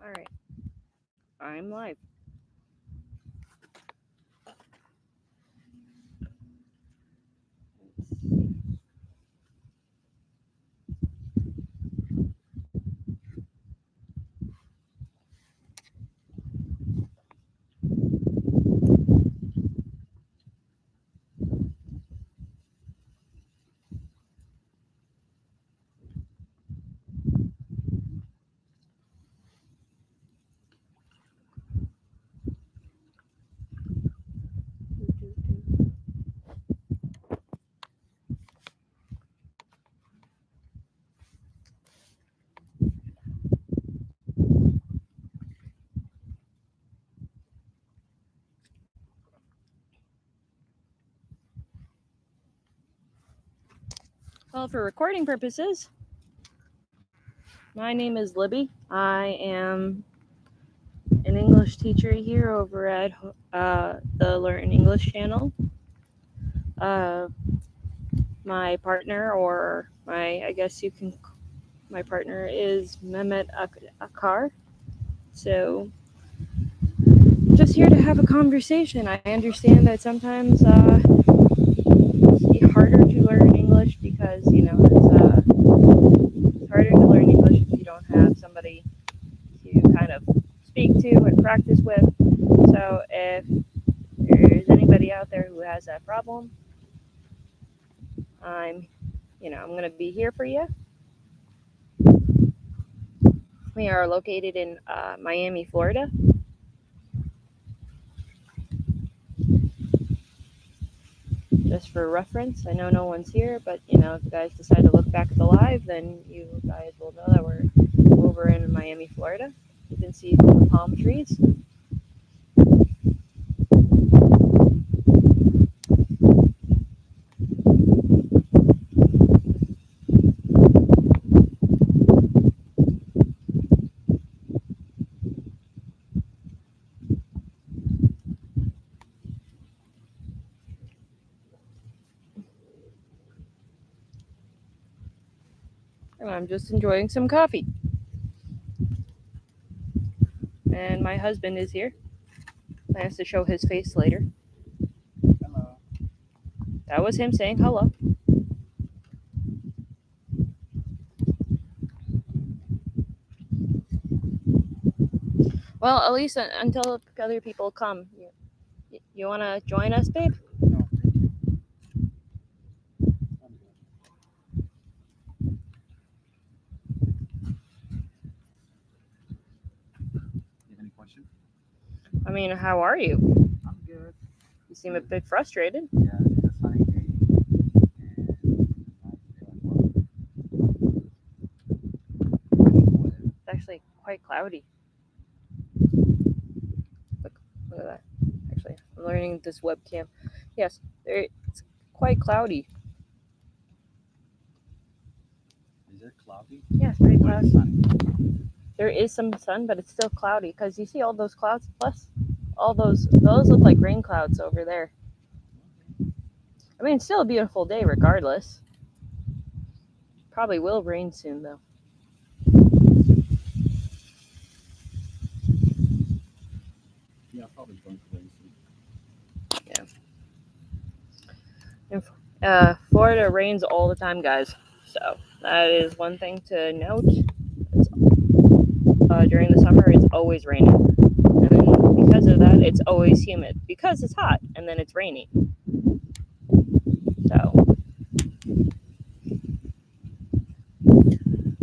All right, I'm live. Well, for recording purposes, my name is Libby. I am an English teacher here over at the Learn English channel. Uh, my partner, or I guess my partner is Mehmet Akar. So, just here to have a conversation. I understand that sometimes it's harder to learn English because it's harder to learn English if you don't have somebody to kind of speak to and practice with. So if there's anybody out there who has that problem, I'm I'm gonna be here for you. We are located in Miami, Florida. Just for reference, I know no one's here, but if you guys decide to look back at the live, then you guys will know that we're over in Miami, Florida. You can see the palm trees. And I'm just enjoying some coffee. And my husband is here. Plans to show his face later. Hello. That was him saying hello. Well, at least until other people come. You want to join us, babe? No, thank you. I'm good. You have any question? I mean, how are you? I'm good. You seem a bit frustrated. Yeah, it's a sunny day and nice day as well. Beautiful weather. It's actually quite cloudy. Look at that. Actually, I'm learning this webcam. Yes, it's quite cloudy. Is it cloudy? Yeah, it's pretty Or is cloudy. it sunny? There is some sun, but it's still cloudy because you see all those clouds. Plus, all those look like rain clouds over there. Okay. I mean, it's still a beautiful day regardless. Probably will rain soon though. Yeah, probably going to rain soon. Florida rains all the time, guys. So that is one thing to note. During the summer, it's always raining, and then because of that, it's always humid because it's hot, and then it's raining. So,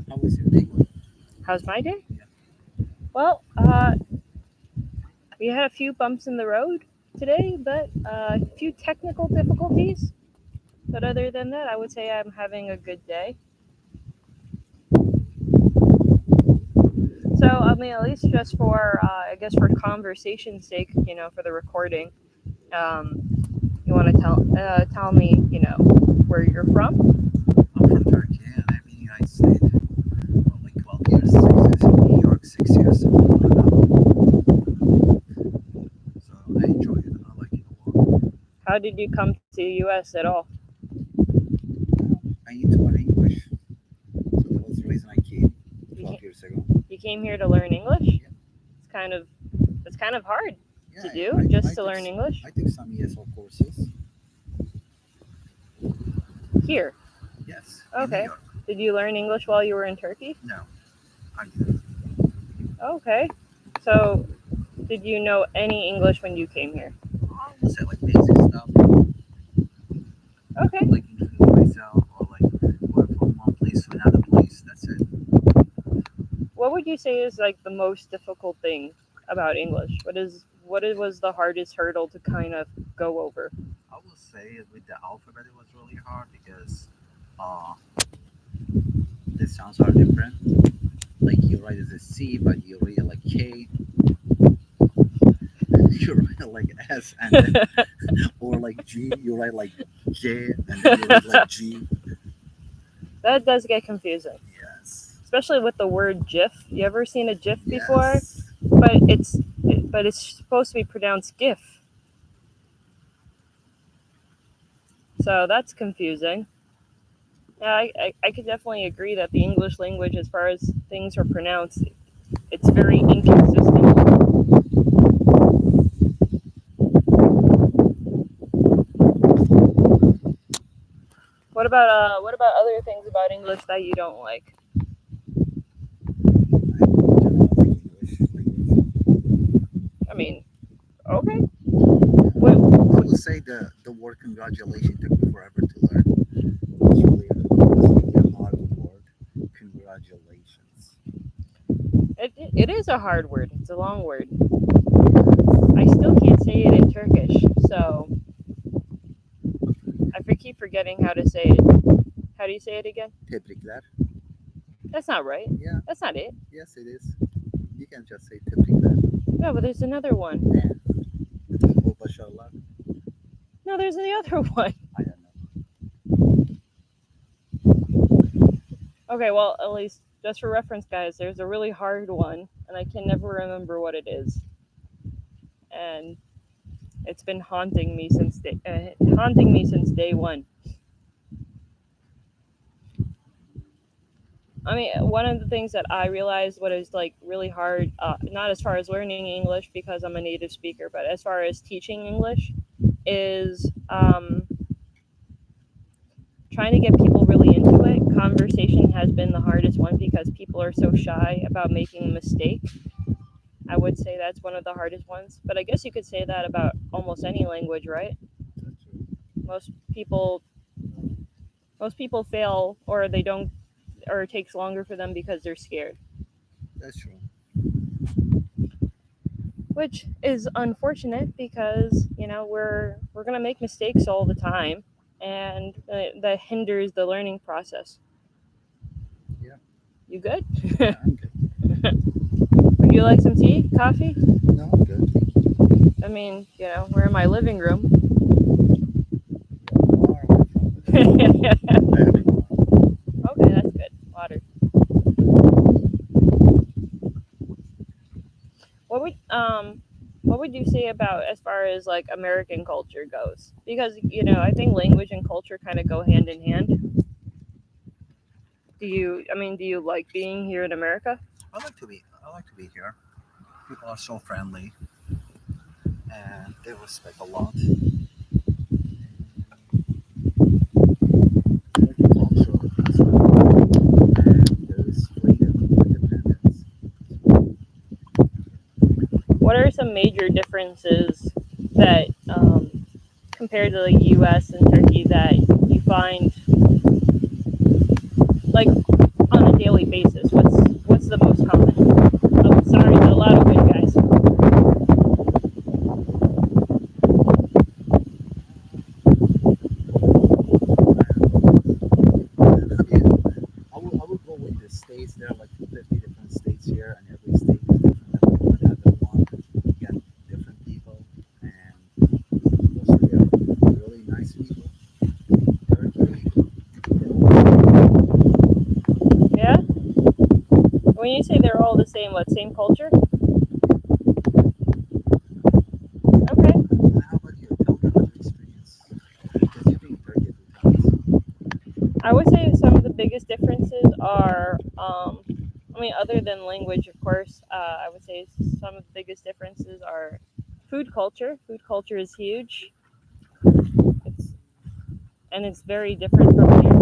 How was your day going? how's my day? Yeah. Well, we had a few bumps in the road today, but a few technical difficulties. But other than that, I would say I'm having a good day. So, I mean, at least just for, I guess, for conversation's sake, for the recording, um, you want to tell me, where you're from? I'm from Turkey and I'm in the United States. Only 12 years, 6 years in New York, 6 years in Florida. So I enjoy it. I like it a lot. How did you come to the U.S. at all? I need to learn English. So that was the reason I came You, 12 years ago. you You came here to learn English? Yeah. It's kind of hard Yeah, to I, do I, just I to took learn English I took some ESL courses. here. Yes, in New Okay. York. Did you learn English while you were in Turkey? No, I didn't. Okay. So, did you know any English when you came here? I would say like basic stuff, Okay. like introduce myself or like going from one place to another place. That's it. What would you say is like the most difficult thing about English? Was the hardest hurdle to kind of go over? I would say with the alphabet it was really hard because uh, the sounds are different. Like you write it as a C, but you read it like K. You write it like S, and then or like G. You write like J, and then you read like G. That does get confusing, Yes. especially with the word GIF. You ever seen a GIF before? Yes. But it's supposed to be pronounced GIF. So that's confusing. Yeah, I could definitely agree that the English language, as far as things are pronounced, it's very inconsistent. What about other things about English that you don't like? English language. I mean, okay. Yeah. What, I would say the word congratulations took me forever to learn. It's really a hard word. Congratulations. it is a hard word. It's a long word. I still can't say it in Turkish, so keep forgetting how to say it. How do you say it again? Tebrikler. That's not right. Yeah. That's not it. Yes, it is. You can just say tebrikler. No, but there's another one. Yeah. Bol başarılar. No, there's the other one. I don't know. Okay, well, at least just for reference, guys, there's a really hard one, and I can never remember what it is. And it's been haunting me since day one. I mean, one of the things that I realized what is like really hard, not as far as learning English because I'm a native speaker, but as far as teaching English, is trying to get people really into it. Conversation has been the hardest one because people are so shy about making a mistake. I would say that's one of the hardest ones, but I guess you could say that about almost any language, right? That's true. Most people most people fail or they don't or it takes longer for them because they're scared, That's true. which is unfortunate because we're gonna make mistakes all the time, and that hinders the learning process. Yeah. You good? Yeah, I'm good. Would you like some tea, coffee? No, I'm good. Thank you. I mean, we're in my living room. Far away from it. I have one. Okay, that's good. Water. What would you say about as far as like American culture goes? Because I think language and culture kind of go hand in hand. Do you like being here in America? I like to be here. People are so friendly and they respect a lot. Multicultural as well. And there is freedom, independence. What are some major differences that compared to the U.S. and Turkey that you find like on a daily basis? What's the most common? Oh, sorry, there's a lot of wind, guys. I will go with the states. There are like 50 different states here, and every state is different than another one. You got different people, and mostly they're really nice people. Turkey, Yeah. When you say they're all the same, what same culture? Okay. and how about you? Tell me about your experience. Because you've been in Turkey a few times. I would say some of the biggest differences are, other than language, of course, I would say some of the biggest differences are food culture. Food culture is huge. It's and it's very different from here.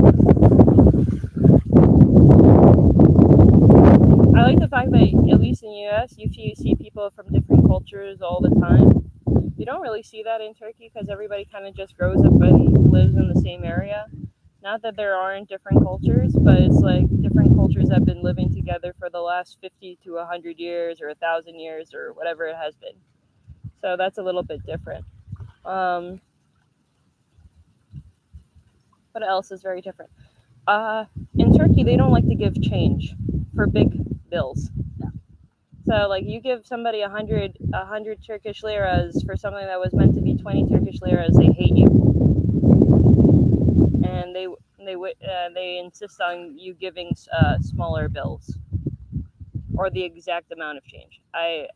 I like the fact that at least in the U.S., you see people from different cultures all the time. You don't really see that in Turkey because everybody kind of just grows up and lives in the same area. Not that there aren't different cultures, but it's like different cultures have been living together for the last 50 to 100 years or 1,000 years or whatever it has been. So that's a little bit different. Um, what else is very different? In Turkey, they don't like to give change for big bills. So, like, you give somebody a hundred Turkish liras for something that was meant to be 20 Turkish liras, they hate you, and they insist on you giving smaller bills or the exact amount of change. I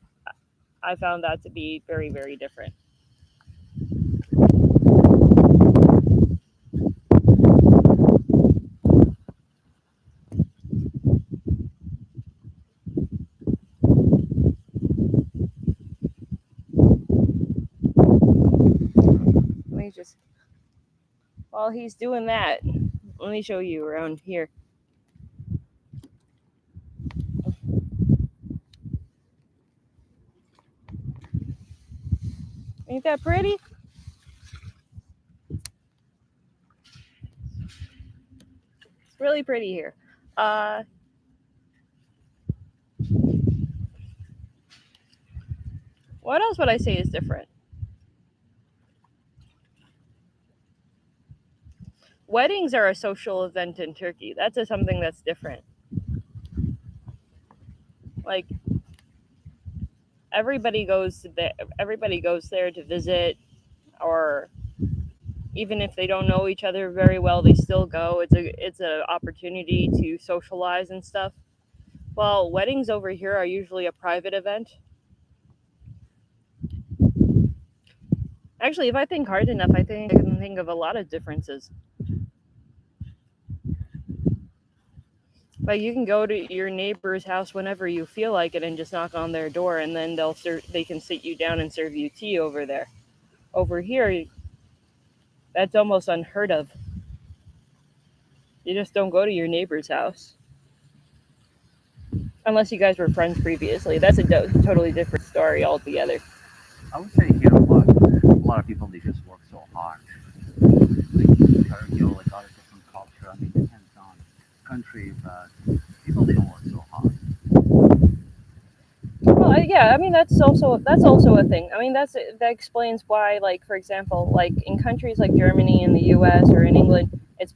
found that to be very, very different. Let me just while he's doing that, let me show you around here. Ain't that pretty? It's really pretty here. Uh, what else would I say is different? Weddings are a social event in Turkey. That's something that's different. Like everybody goes there to visit, or even if they don't know each other very well, they still go. It's a opportunity to socialize and stuff. Well, weddings over here are usually a private event. Actually, if I think hard enough, I think I can think of a lot of differences. Like, you can go to your neighbor's house whenever you feel like it and just knock on their door, and then they can sit you down and serve you tea over there. Over here, that's almost unheard of. You just don't go to your neighbor's house unless you guys were friends previously. That's a totally different story altogether. I would say here a lot of people they just work so hard. Like Turkey or like other different culture. I mean, it depends on country, but people they don't work so hard. Well, yeah, I mean that's also a thing. I mean that explains why, like, for example, like in countries like Germany and the U.S. or in England, it's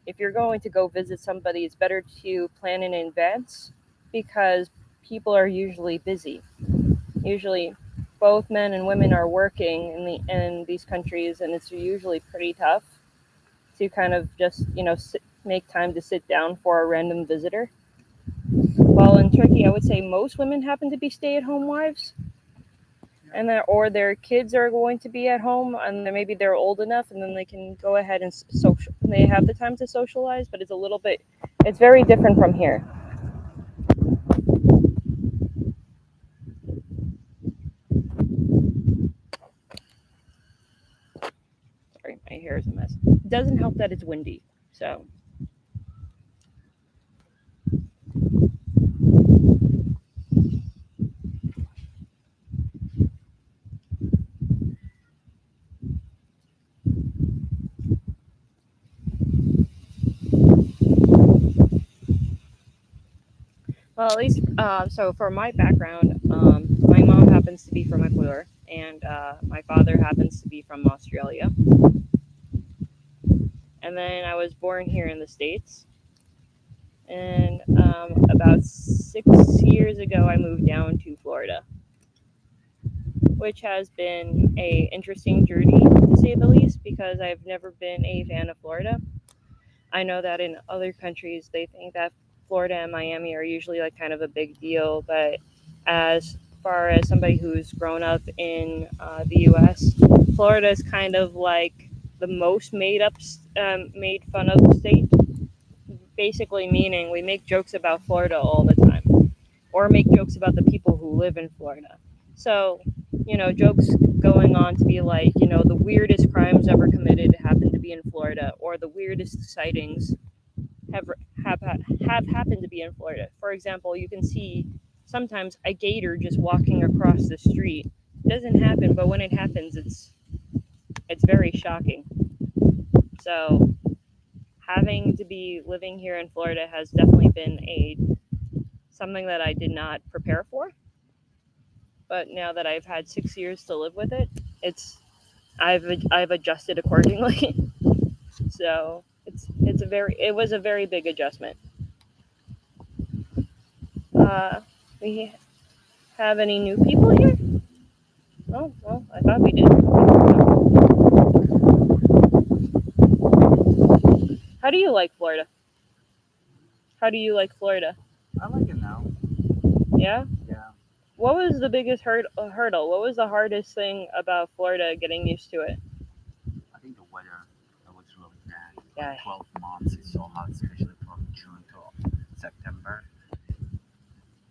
if you're going to go visit somebody, it's better to plan in advance because people are usually busy. Usually, both men and women are working in these countries, and it's usually pretty tough to kind of just make time to sit down for a random visitor. While in Turkey, I would say most women happen to be stay-at-home wives, and or their kids are going to be at home, and then maybe they're old enough, and then they can go ahead and social. They have the time to socialize, but it's very different from here. Sorry, my hair is a mess. It doesn't help that it's windy, so. Well, at least, so for my background, my mom happens to be from Ecuador, and my father happens to be from Australia. And then I was born here in the States. And about 6 years ago, I moved down to Florida, which has been a interesting journey to say the least, because I've never been a fan of Florida. I know that in other countries they think that Florida and Miami are usually like kind of a big deal, but as far as somebody who's grown up in the U.S., Florida is kind of like the most made fun of state. Basically, meaning we make jokes about Florida all the time. or make jokes about the people who live in Florida. So, jokes going on to be like, the weirdest crimes ever committed happen to be in Florida, or the weirdest sightings have have have happened to be in Florida. For example, you can see sometimes a gator just walking across the street. It doesn't happen, but when it happens, it's very shocking. So, having to be living here in Florida has definitely been a something that I did not prepare for. But now that I've had 6 years to live with it, it's I've adjusted accordingly. So it was a very big adjustment. Uh, we have any new people here? Oh, well, I thought we did. How do you like Florida? How do you like Florida? I like it now. Yeah. Yeah, What was the biggest hurdle? What was the hardest thing about Florida getting used to it? I think the weather that was really bad. Yeah. Like 12 months, it's so hot, especially from June to September.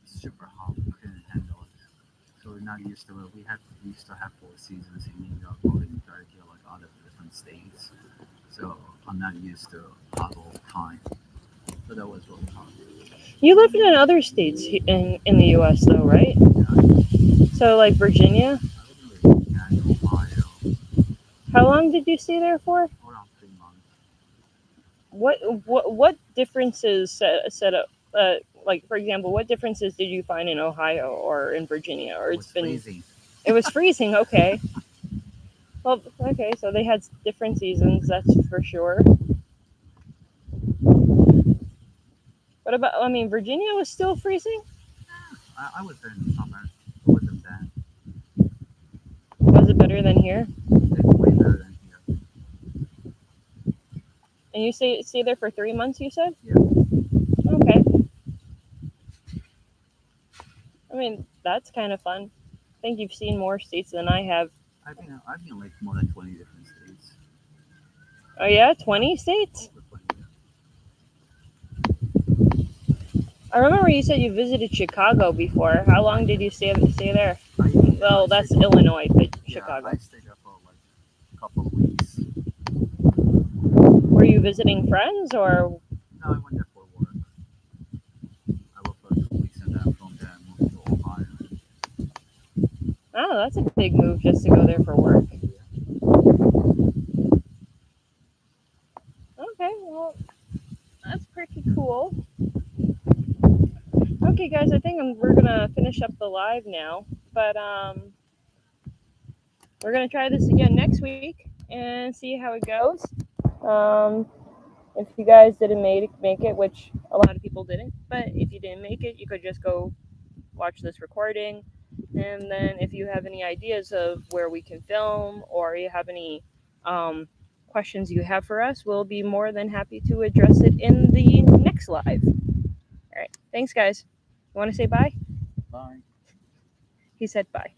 It's super hot. We couldn't handle it. So we're not used to it. We used to have 4 seasons in New York or in Turkey or like other different states. So I'm not used to hot all the time. So that was really hard. You lived in other states in the U.S. though, right? Yeah, So like Virginia. I live in Virginia and Ohio How long did you stay there for? around 3 months. What differences set up? Like for example, what differences did you find in Ohio or in Virginia? Or It it's was been freezing. it was freezing. Okay. Well, okay, so they had different seasons. That's for sure. What about? I mean, Virginia was still freezing. I was there in the summer. It wasn't bad. Was it better than here? It's way better than here. And you stay there for 3 months. You said. Yeah, Okay. I mean, that's kind of fun. I think you've seen more states than I have. I've been like more than 20 different states. Oh yeah, 20 states. Over 20. I remember you said you visited Chicago before. How long did you stay there? Well, I that's stayed, Illinois, but yeah, Chicago. I stayed there for like a couple of weeks. Were you visiting friends or? No, I went there for work. I worked for 2 weeks and then from there I moved to Ohio. Oh, that's a big move just to go there for work. Yeah. Okay, well, that's pretty cool. Okay, guys, I think we're gonna finish up the live now, but we're gonna try this again next week and see how it goes. Um, if you guys didn't make it, which a lot of people didn't, but if you didn't make it, you could just go watch this recording. And then if you have any ideas of where we can film or you have any um, questions you have for us, we'll be more than happy to address it in the next live. All right. Thanks, guys. You want to say bye? Bye. He said bye.